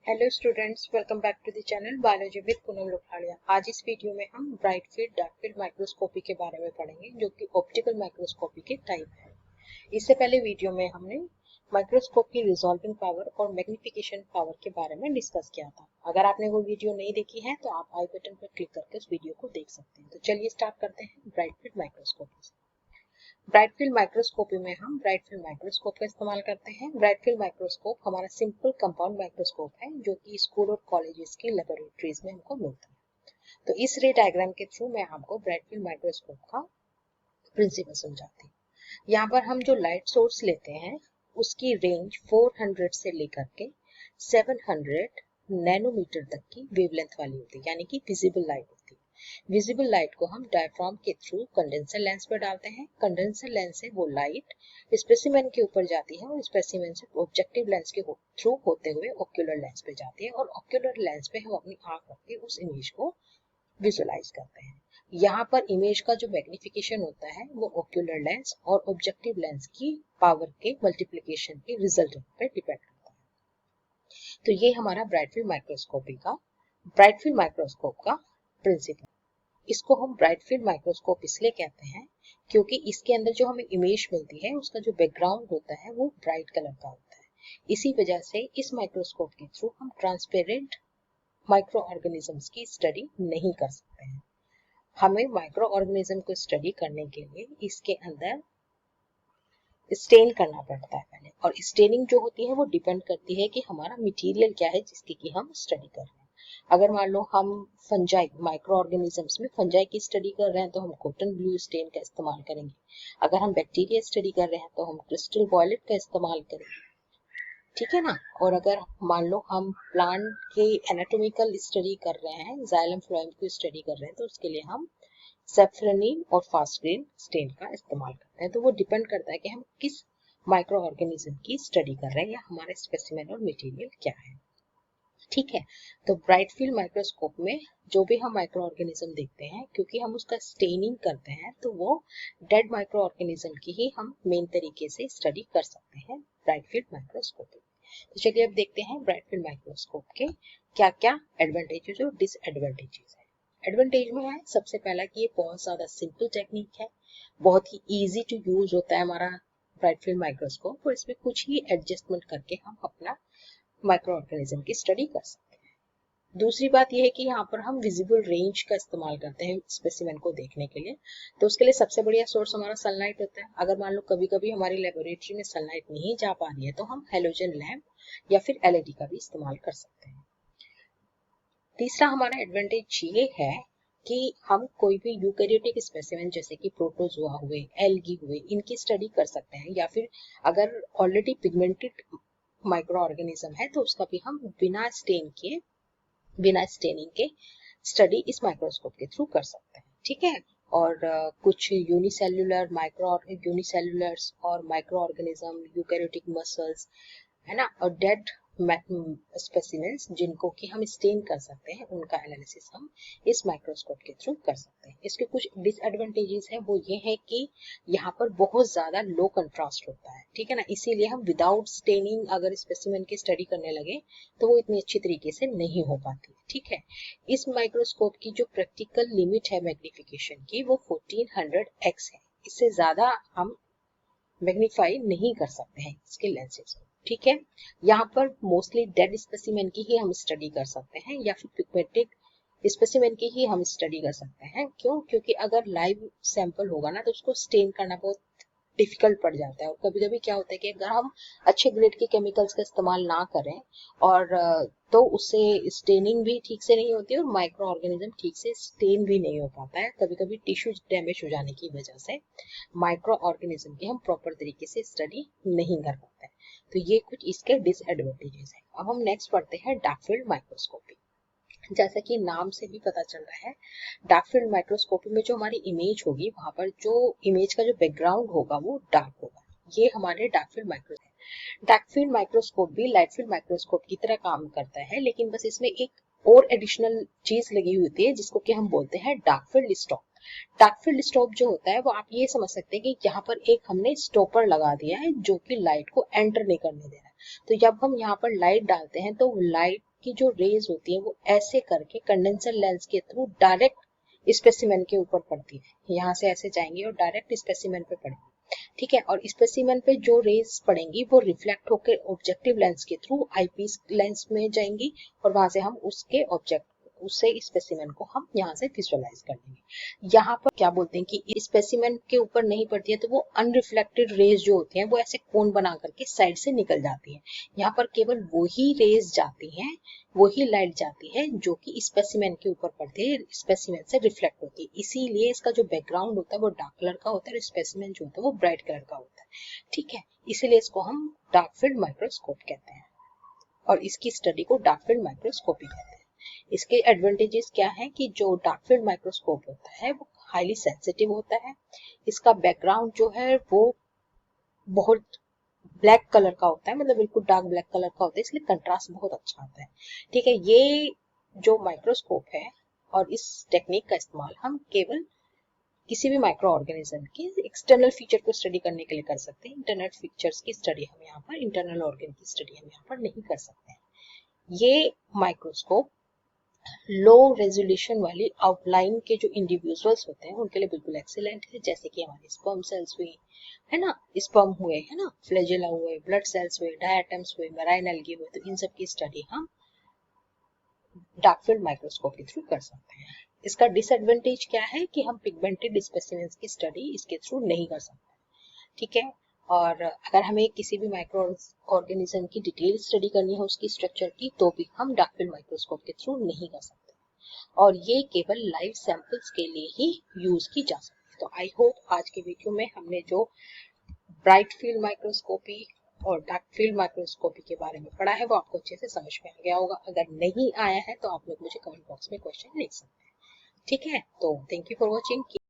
Hello students, welcome back to the channel biology with Poonam Lokhandiya. आज इस video में हम bright field dark field microscopy के बारे में पढ़ेंगे, जो कि ऑप्टिकल माइक्रोस्कोपी के टाइप है। इससे पहले वीडियो में हमने माइक्रोस्कोप की रिजॉल्विंग पावर और मैग्निफिकेशन पावर के बारे में डिस्कस किया था। अगर आपने वो वीडियो नहीं देखी है तो आप आई बटन पर क्लिक करके उस वीडियो को देख सकते हैं। तो चलिए स्टार्ट करते हैं ब्राइट फील्ड माइक्रोस्कोपी से। ब्राइट फील्ड माइक्रोस्कोपी में हम ब्राइट फील्ड माइक्रोस्कोप का इस्तेमाल करते हैं। ब्राइट फील्ड माइक्रोस्कोप हमारा सिंपल कंपाउंड माइक्रोस्कोप है, जो कि स्कूल और कॉलेजेस की लेबोरेटरीज में हमको मिलता है। तो इस रे डायग्राम के थ्रू मैं आपको ब्राइट फील्ड माइक्रोस्कोप का प्रिंसिपल समझाती हूँ। यहाँ पर हम जो लाइट सोर्स लेते हैं उसकी रेंज 400 से लेकर के 700 नैनोमीटर तक की वेवलेंथ वाली होती है, यानी कि विजिबल लाइट होती है। विजिबल लाइट को हम डायफ्राम के थ्रू कंडेंसर लेंस पर डालते हैं। कंडेंसर लेंस से वो लाइट स्पेसिमेन के ऊपर जाती है और स्पेसिमेन से ऑब्जेक्टिव लेंस के थ्रू होते हुए ऑक्यूलर लेंस पे जाती है, और ऑक्यूलर लेंस पे हम अपनी आंख रख के उस इमेज को विजुअलाइज करते हैं। यहाँ पर इमेज का जो मैग्निफिकेशन होता है वो ऑक्यूलर लेंस और ऑब्जेक्टिव लेंस की पावर के मल्टीप्लिकेशन के रिजल्ट पर डिपेंड करता है। तो ये हमारा ब्राइट फील्ड माइक्रोस्कोप का प्रिंसिपल। इसको हम ब्राइट फील्ड माइक्रोस्कोप इसलिए कहते हैं क्योंकि इसके अंदर जो हमें इमेज मिलती है उसका जो बैकग्राउंड होता है वो ब्राइट कलर का होता है। इसी वजह से इस माइक्रोस्कोप के थ्रू हम ट्रांसपेरेंट माइक्रो ऑर्गेनिजम्स की स्टडी नहीं कर सकते हैं। हमें माइक्रो ऑर्गेनिज्म को स्टडी करने के लिए इसके अंदर स्टेन करना पड़ता है पहले, और स्टेनिंग जो होती है वो डिपेंड करती है कि हमारा मटेरियल क्या है जिसकी की हम स्टडी कर रहे हैं। अगर मान लो हम फंजाई माइक्रो ऑर्गेनिजम्स में फंजाई की स्टडी कर रहे हैं तो हम कॉटन ब्लू स्टेन का इस्तेमाल करेंगे। अगर हम बैक्टीरिया स्टडी कर रहे हैं तो हम क्रिस्टल वॉयलेट का इस्तेमाल करेंगे, ठीक है ना। और अगर मान लो हम प्लांट के एनाटॉमिकल स्टडी कर रहे हैं, जाइलम फ्लोएम की स्टडी कर रहे हैं, तो उसके लिए हम सेफ्रोनिन और फास्ट ग्रेन स्टेन का इस्तेमाल करते हैं। तो वो डिपेंड करता है कि हम किस माइक्रो ऑर्गेनिज्म की स्टडी कर रहे हैं या हमारा स्पेसिमेन और मटेरियल क्या है, ठीक है। तो ब्राइट फील्ड माइक्रोस्कोप में जो भी हम माइक्रो ऑर्गेनिज्म देखते हैं, क्योंकि हम उसका स्टेनिंग करते हैं, तो वो डेड माइक्रो ऑर्गेनिज्म की ही हम मेन तरीके से स्टडी कर सकते हैं ब्राइट फील्ड माइक्रोस्कोप में। तो चलिए अब देखते हैं ब्राइट फील्ड माइक्रोस्कोप के क्या क्या एडवांटेजेस और डिसएडवांटेजेस है। एडवांटेज में है सबसे पहला कि ये बहुत ज्यादा सिंपल टेक्निक है, बहुत ही इजी टू यूज होता है हमारा ब्राइट फील्ड माइक्रोस्कोप, और इसमें कुछ ही एडजस्टमेंट करके हम अपना माइक्रो ऑर्गेनिज्म की स्टडी कर सकते हैं। दूसरी बात यह है कि यहाँ पर हम विजिबल रेंज का इस्तेमाल करते हैं स्पेसिमेन को देखने के लिए। तो उसके लिए सबसे बढ़िया सोर्स हमारा सनलाइट होता है। अगर मान लो कभी कभी हमारी लेबोरेटरी में सनलाइट नहीं जा पा रही है तो हम हेलोजन लैम्प या फिर एलईडी का भी इस्तेमाल कर सकते हैं। तीसरा हमारा एडवांटेज ये है कि हम कोई भी यूकैरियोटिक स्पेसिमेन जैसे कि प्रोटोजोआ हुए, एल्गी हुए, इनकी स्टडी कर सकते हैं, या फिर अगर ऑलरेडी पिगमेंटेड माइक्रो ऑर्गेनिज्म है तो उसका भी हम बिना स्टेनिंग के स्टडी इस माइक्रोस्कोप के थ्रू कर सकते हैं, ठीक है। और कुछ यूनिसेल्युलर्स और माइक्रो ऑर्गेनिज्म, यूकैरियोटिक मसल्स, है ना, और डेड स्पेसिमेंस जिनको कि हम स्टेन कर सकते हैं, उनका एनालिसिस हम इस माइक्रोस्कोप के थ्रू कर सकते हैं। इसके कुछ डिसएडवांटेजेस है, वो ये है कि यहाँ पर बहुत ज्यादा लो कंट्रास्ट होता है, ठीक है ना। इसीलिए हम विदाउट स्टेनिंग अगर स्पेसिमेन की स्टडी करने लगे तो वो इतनी अच्छी तरीके से नहीं हो पाती, ठीक है। इस माइक्रोस्कोप की जो प्रैक्टिकल लिमिट है मैग्निफिकेशन की वो 1400x है। इससे ज्यादा हम मैग्नीफाई नहीं कर सकते हैं इसके लेंसेज को, ठीक है। यहाँ पर मोस्टली डेड स्पेसिमेन की ही हम स्टडी कर सकते हैं या फिर पिगमेंटेड स्पेसिमेन की ही हम स्टडी कर सकते हैं। क्यों? क्योंकि अगर लाइव सैंपल होगा ना तो उसको स्टेन करना बहुत डिफिकल्ट पड़ जाता है, और कभी कभी क्या होता है कि अगर हम अच्छे ग्रेड के केमिकल्स का इस्तेमाल ना करें और तो उससे स्टेनिंग भी ठीक से नहीं होती और माइक्रो ऑर्गेनिज्म ठीक से स्टेन भी नहीं हो पाता है। कभी कभी टिश्यू डैमेज हो जाने की वजह से माइक्रो ऑर्गेनिज्म की हम प्रॉपर तरीके से स्टडी नहीं कर पाते। तो ये कुछ इसके डिसएडवांटेजेस है। अब हम नेक्स्ट पढ़ते हैं डार्क फील्ड माइक्रोस्कोपी। जैसा कि नाम से भी पता चल रहा है, डार्क फील्ड माइक्रोस्कोपी में जो हमारी इमेज होगी वहां पर जो इमेज का जो बैकग्राउंड होगा वो डार्क होगा। ये हमारे डार्क फील्ड माइक्रोस्कोप है। डार्क फील्ड माइक्रोस्कोप भी लाइट फील्ड माइक्रोस्कोप की तरह काम करता है, लेकिन बस इसमें एक और एडिशनल चीज लगी हुई होती है जिसको कि हम बोलते हैं dark field stop. Dark field stop जो होता है वो आप ये समझ सकते हैं कि यहाँ पर एक हमने स्टॉपर लगा दिया है जो कि लाइट को एंटर नहीं करने दे रहा है। तो जब हम यहाँ पर लाइट डालते हैं तो लाइट की जो रेज होती है वो ऐसे करके कंडेंसर लेंस के थ्रू डायरेक्ट स्पेसिमेन के ऊपर पड़ती है। यहाँ से ऐसे जाएंगी और डायरेक्ट स्पेसिमेन पे पड़ेगी, ठीक है। और स्पेसिमेन पे जो रेज पड़ेंगी वो रिफ्लेक्ट होकर ऑब्जेक्टिव लेंस के थ्रू आईपीस लेंस में जाएंगी और वहां से हम उससे स्पेसिमेन को हम यहाँ से विजुअलाइज कर लेंगे। यहाँ पर क्या बोलते हैं कि स्पेसिमेन के ऊपर नहीं पड़ती है तो वो अनरिफ्लेक्टेड रेज जो होती हैं वो ऐसे कोन बना करके साइड से निकल जाती हैं। यहाँ पर केवल वही रेज जाती हैं, वही लाइट जाती है जो कि स्पेसिमेन के ऊपर पड़ती है, स्पेसिमेन से रिफ्लेक्ट होती है। इसीलिए इसका जो बैकग्राउंड होता है वो डार्क कलर का होता है और स्पेसिमेन जो होता है वो ब्राइट कलर का होता है, ठीक है। इसीलिए इसको हम डार्क फील्ड माइक्रोस्कोप कहते हैं और इसकी स्टडी को डार्क फील्ड माइक्रोस्कोपी कहते हैं। इसके एडवांटेजेस क्या है कि जो डार्क फील्ड माइक्रोस्कोप होता है वो हाईली सेंसिटिव होता है। इसका बैकग्राउंड जो है वो बहुत ब्लैक कलर का होता है, मतलब बिल्कुल डार्क ब्लैक कलर का होता है, इसलिए कंट्रास्ट बहुत अच्छा आता है, ठीक है। ये जो माइक्रोस्कोप है और इस टेक्निक का इस्तेमाल हम केवल किसी भी माइक्रो ऑर्गेनिज्म के एक्सटर्नल फीचर को स्टडी करने के लिए कर सकते हैं। इंटरनल फीचर्स की स्टडी हम यहाँ पर, इंटरनल ऑर्गेन की स्टडी हम यहाँ पर नहीं कर सकते हैं। ये माइक्रोस्कोप लो रेजोल्यूशन वाली आउटलाइन के जो इंडिविजुअल्स होते हैं उनके लिए बिल्कुल एक्सीलेंट है, जैसे कि हमारे स्पर्म सेल्स हुई है ना, स्पर्म हुए है ना, फ्लैजेला हुए, ब्लड सेल्स हुए, डायटम्स हुए, मैराइन एल्गी हुए, तो इन सब की स्टडी हम डार्क फील्ड माइक्रोस्कोप के थ्रू कर सकते हैं। इसका डिसएडवांटेज क्या है कि हम पिगमेंटेड स्पेसिमेंस की स्टडी इसके थ्रू नहीं कर सकते, ठीक है। और अगर हमें किसी भी माइक्रो ऑर्गेनिज्म की डिटेल स्टडी करनी है उसकी स्ट्रक्चर की, तो भी हम डार्क फील्ड माइक्रोस्कोप के थ्रू नहीं कर सकते और ये केवल लाइव सैंपल्स के लिए ही यूज की जा सकती है। तो आई होप आज के वीडियो में हमने जो ब्राइट फील्ड माइक्रोस्कोपी और डार्क फील्ड माइक्रोस्कोपी के बारे में पढ़ा है वो आपको अच्छे से समझ में आ गया होगा। अगर नहीं आया है तो आप लोग मुझे कमेंट बॉक्स में क्वेश्चन लिख सकते हैं, ठीक है। तो थैंक यू फॉर वॉचिंग।